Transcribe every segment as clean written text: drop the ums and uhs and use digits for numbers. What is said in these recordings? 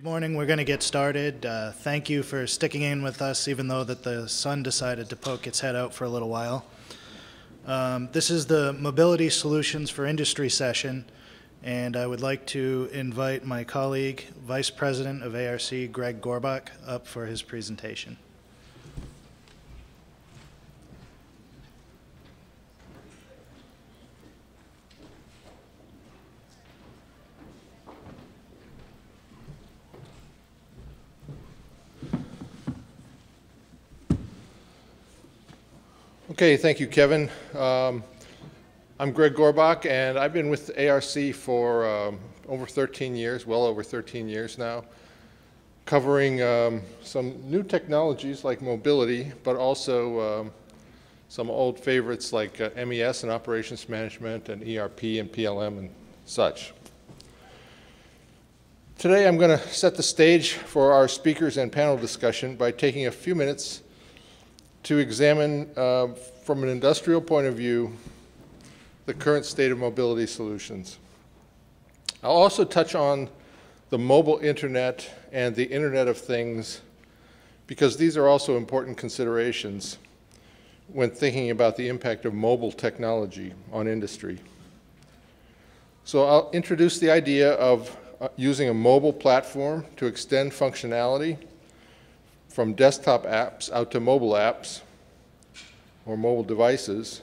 Morning. We're going to get started. Thank you for sticking in with us, even though that the sun decided to poke its head out for a little while. This is the Mobility Solutions for Industry session, and I would like to invite my colleague, Vice President of ARC, Greg Gorbach, up for his presentation. Okay, thank you, Kevin. I'm Greg Gorbach, and I've been with ARC for over 13 years, well over 13 years now, covering some new technologies like mobility, but also some old favorites like MES and operations management and ERP and PLM and such. Today I'm going to set the stage for our speakers and panel discussion by taking a few minutes to examine, from an industrial point of view, the current state of mobility solutions. I'll also touch on the mobile internet and the Internet of Things, because these are also important considerations when thinking about the impact of mobile technology on industry. So I'll introduce the idea of using a mobile platform to extend functionality from desktop apps out to mobile apps or mobile devices.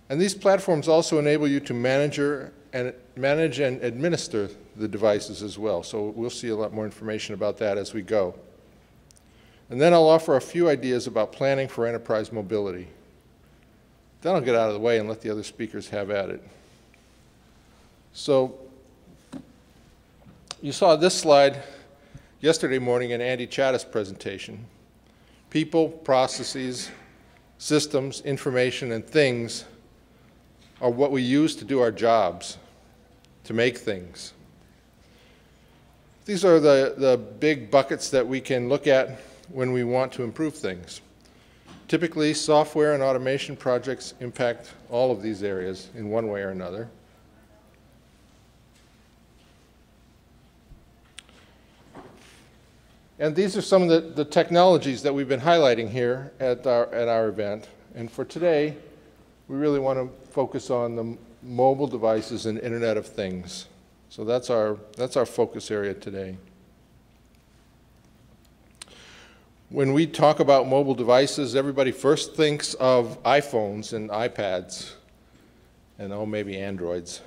And these platforms also enable you to manage and administer the devices as well. So we'll see a lot more information about that as we go. And then I'll offer a few ideas about planning for enterprise mobility. Then I'll get out of the way and let the other speakers have at it. So you saw this slide yesterday morning in Andy Chattis' presentation. People, processes, systems, information, and things are what we use to do our jobs, to make things. These are the big buckets that we can look at when we want to improve things. Typically, software and automation projects impact all of these areas in one way or another. And these are some of the technologies that we've been highlighting here at our event. And for today, we really want to focus on the mobile devices and Internet of Things. So that's our focus area today. When we talk about mobile devices, everybody first thinks of iPhones and iPads and, oh, maybe Androids.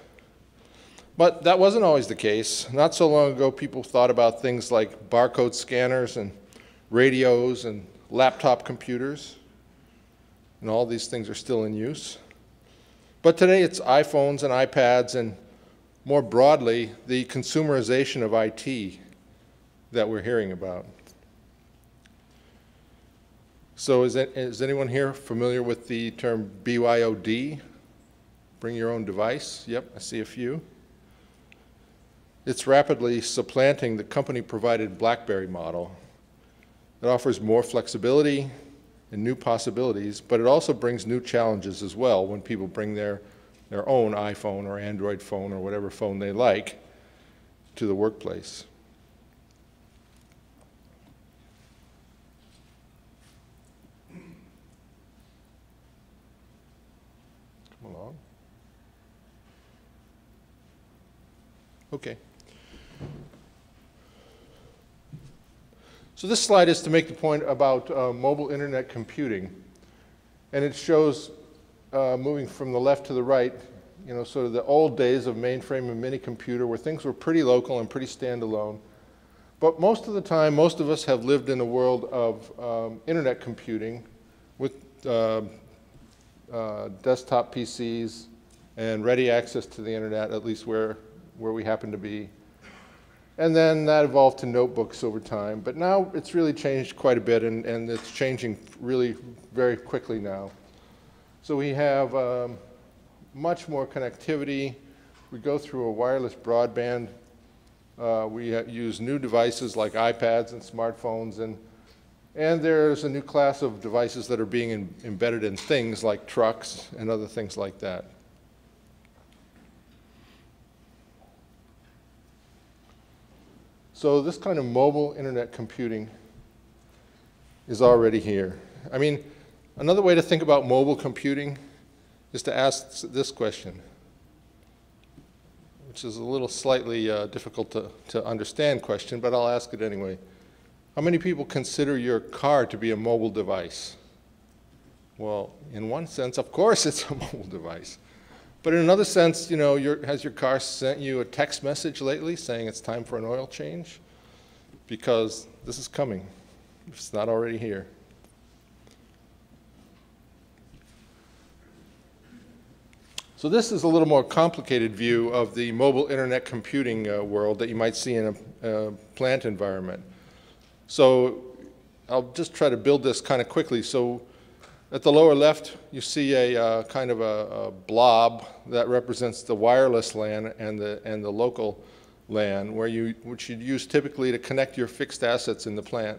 But that wasn't always the case. Not so long ago, people thought about things like barcode scanners and radios and laptop computers. And all these things are still in use. But today it's iPhones and iPads and, more broadly, the consumerization of IT that we're hearing about. So is anyone here familiar with the term BYOD? Bring your own device? Yep, I see a few. It's rapidly supplanting the company-provided BlackBerry model. It offers more flexibility and new possibilities, but it also brings new challenges as well when people bring their own iPhone or Android phone or whatever phone they like to the workplace. Come along. Okay. So this slide is to make the point about mobile internet computing. And it shows, moving from the left to the right, you know, sort of the old days of mainframe and mini computer where things were pretty local and pretty standalone. But most of the time, most of us have lived in a world of internet computing with desktop PCs and ready access to the internet, at least where we happen to be. And then that evolved to notebooks over time. But now it's really changed quite a bit, and it's changing really very quickly now. So we have much more connectivity. We go through a wireless broadband. We use new devices like iPads and smartphones. And there's a new class of devices that are being embedded in things like trucks and other things like that. So this kind of mobile internet computing is already here. I mean, another way to think about mobile computing is to ask this question, which is a little slightly difficult to understand question, but I'll ask it anyway. How many people consider your car to be a mobile device? Well, in one sense, of course it's a mobile device. But in another sense, you know, has your car sent you a text message lately saying it's time for an oil change? Because this is coming, if it's not already here. So this is a little more complicated view of the mobile internet computing world that you might see in a plant environment. So I'll just try to build this kind of quickly. So at the lower left, you see a kind of a blob that represents the wireless LAN and the local LAN, which you'd use typically to connect your fixed assets in the plant.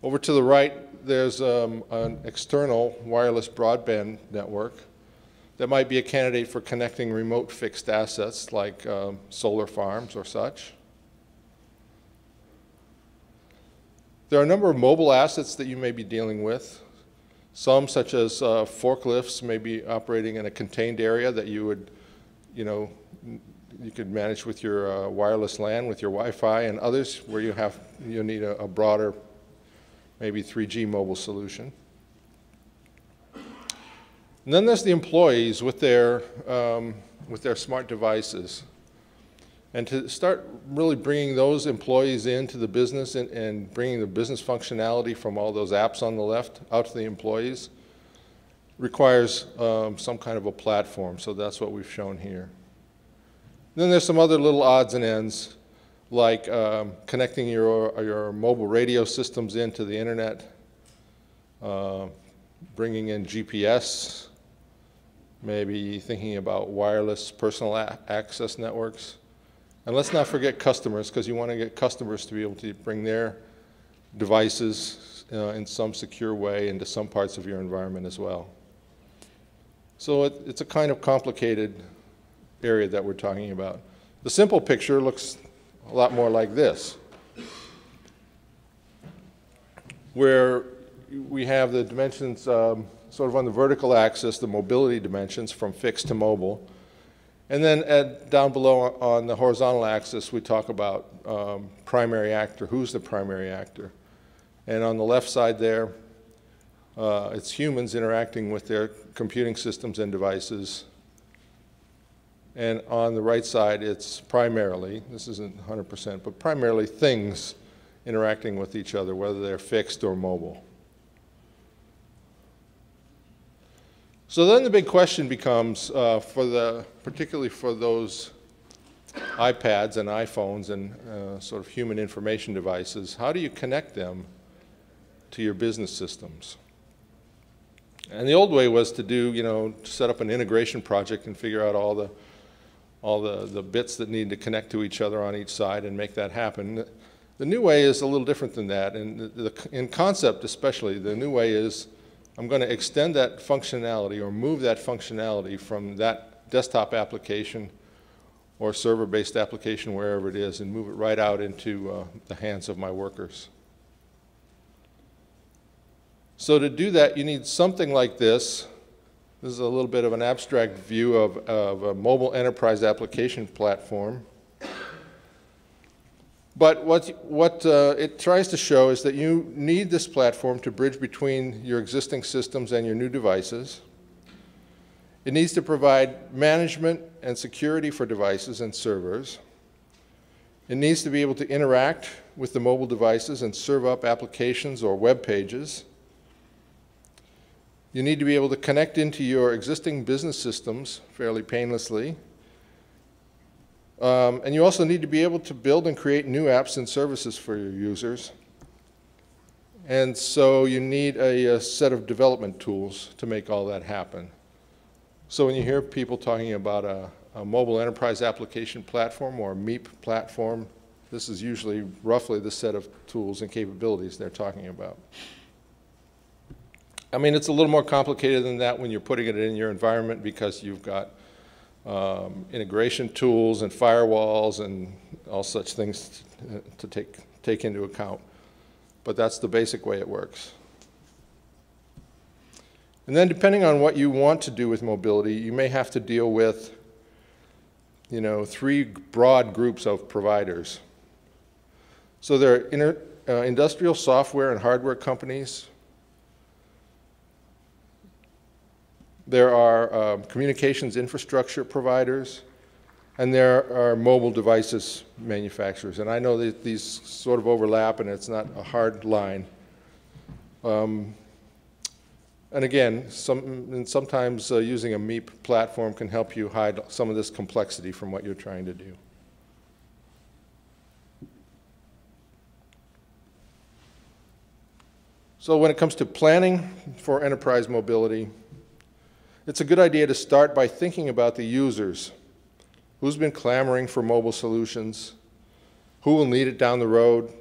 Over to the right, there's an external wireless broadband network that might be a candidate for connecting remote fixed assets like solar farms or such. There are a number of mobile assets that you may be dealing with. Some, such as forklifts, may be operating in a contained area that you would, you could manage with your wireless LAN, with your Wi-Fi, and others where you need a broader, maybe 3G mobile solution. And then there's the employees with their smart devices. And to start really bringing those employees into the business and bringing the business functionality from all those apps on the left out to the employees requires some kind of a platform. So that's what we've shown here. Then there's some other little odds and ends, like connecting your mobile radio systems into the internet, bringing in GPS, maybe thinking about wireless personal access networks. And let's not forget customers, because you want to get customers to be able to bring their devices in some secure way into some parts of your environment as well. So it's a kind of complicated area that we're talking about. The simple picture looks a lot more like this, where we have the dimensions sort of on the vertical axis, the mobility dimensions from fixed to mobile. And then down below on the horizontal axis, we talk about primary actor, who's the primary actor. And on the left side there, it's humans interacting with their computing systems and devices. And on the right side, it's primarily, this isn't 100%, but primarily things interacting with each other, whether they're fixed or mobile. So then the big question becomes, particularly for those iPads and iPhones and sort of human information devices, how do you connect them to your business systems? And the old way was to do, to set up an integration project and figure out all the bits that need to connect to each other on each side and make that happen. The new way is a little different than that, and in concept especially, the new way is I'm going to extend that functionality or move that functionality from that desktop application or server-based application, wherever it is, and move it right out into the hands of my workers. So to do that, you need something like this. This is a little bit of an abstract view of a mobile enterprise application platform. But what it tries to show is that you need this platform to bridge between your existing systems and your new devices. It needs to provide management and security for devices and servers. It needs to be able to interact with the mobile devices and serve up applications or web pages. You need to be able to connect into your existing business systems fairly painlessly. And you also need to be able to build and create new apps and services for your users. And so you need a set of development tools to make all that happen. So when you hear people talking about a mobile enterprise application platform or a MEAP platform, this is usually roughly the set of tools and capabilities they're talking about. I mean, it's a little more complicated than that when you're putting it in your environment, because you've got integration tools and firewalls and all such things to take into account. But that's the basic way it works. And then depending on what you want to do with mobility, you may have to deal with, you know, three broad groups of providers. So there are industrial software and hardware companies. There are communications infrastructure providers. And there are mobile devices manufacturers. And I know that these sort of overlap, and it's not a hard line. And again, sometimes using a MEP platform can help you hide some of this complexity from what you're trying to do. So when it comes to planning for enterprise mobility, it's a good idea to start by thinking about the users. Who's been clamoring for mobile solutions? Who will need it down the road?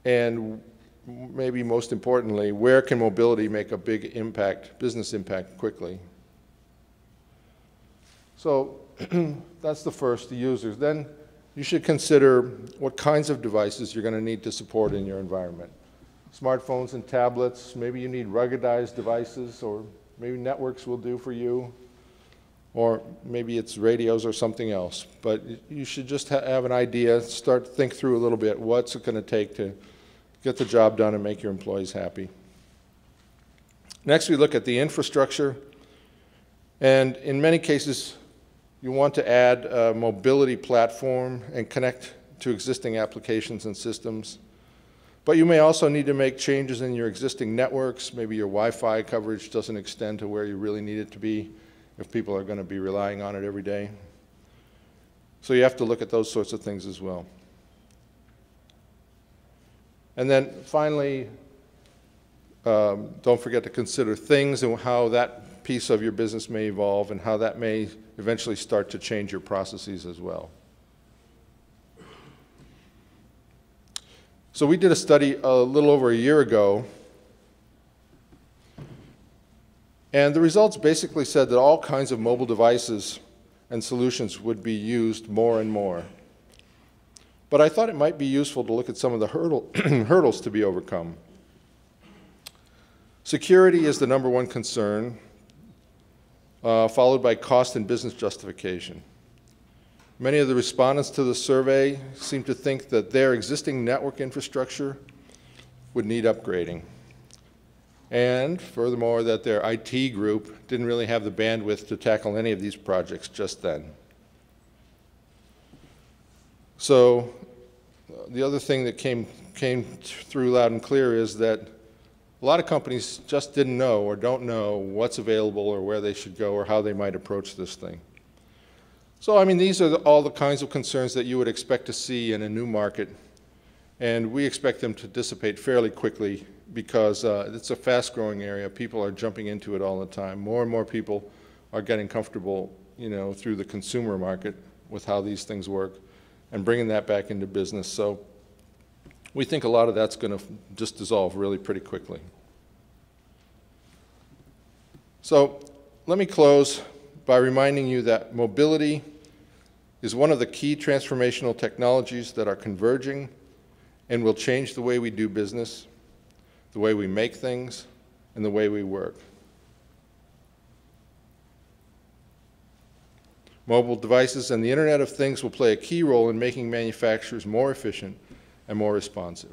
And maybe most importantly, where can mobility make a big impact, business impact quickly? So that's the first, the users. Then you should consider what kinds of devices you're going to need to support in your environment. Smartphones and tablets, maybe you need ruggedized devices, or maybe networks will do for you. Or maybe it's radios or something else. But you should just have an idea, think through a little bit what's it going to take to get the job done and make your employees happy. Next, we look at the infrastructure. And in many cases, you want to add a mobility platform and connect to existing applications and systems. But you may also need to make changes in your existing networks. Maybe your Wi-Fi coverage doesn't extend to where you really need it to be, if people are going to be relying on it every day. So you have to look at those sorts of things as well. And then finally, don't forget to consider things and how that piece of your business may evolve and how that may eventually start to change your processes as well. So we did a study a little over a year ago. And the results basically said that all kinds of mobile devices and solutions would be used more and more. But I thought it might be useful to look at some of the hurdles to be overcome. Security is the #1 concern, followed by cost and business justification. Many of the respondents to the survey seem to think that their existing network infrastructure would need upgrading. And furthermore, that their IT group didn't really have the bandwidth to tackle any of these projects just then. So the other thing that came through loud and clear is that a lot of companies just didn't know or don't know what's available or where they should go or how they might approach this thing. So, I mean, these are all the kinds of concerns that you would expect to see in a new market, and we expect them to dissipate fairly quickly because it's a fast-growing area. People are jumping into it all the time. More and more people are getting comfortable, you know, through the consumer market with how these things work and bringing that back into business. So we think a lot of that's going to just dissolve really pretty quickly. So let me close by reminding you that mobility is one of the key transformational technologies that are converging and will change the way we do business, the way we make things, and the way we work. Mobile devices and the Internet of Things will play a key role in making manufacturers more efficient and more responsive.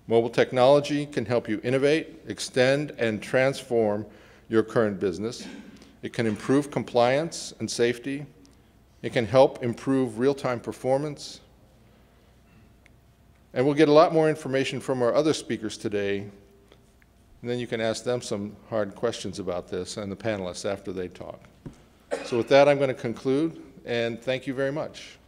Mobile technology can help you innovate, extend, and transform your current business. It can improve compliance and safety. It can help improve real-time performance. And we'll get a lot more information from our other speakers today, and then you can ask them some hard questions about this and the panelists after they talk. So with that, I'm going to conclude, and thank you very much.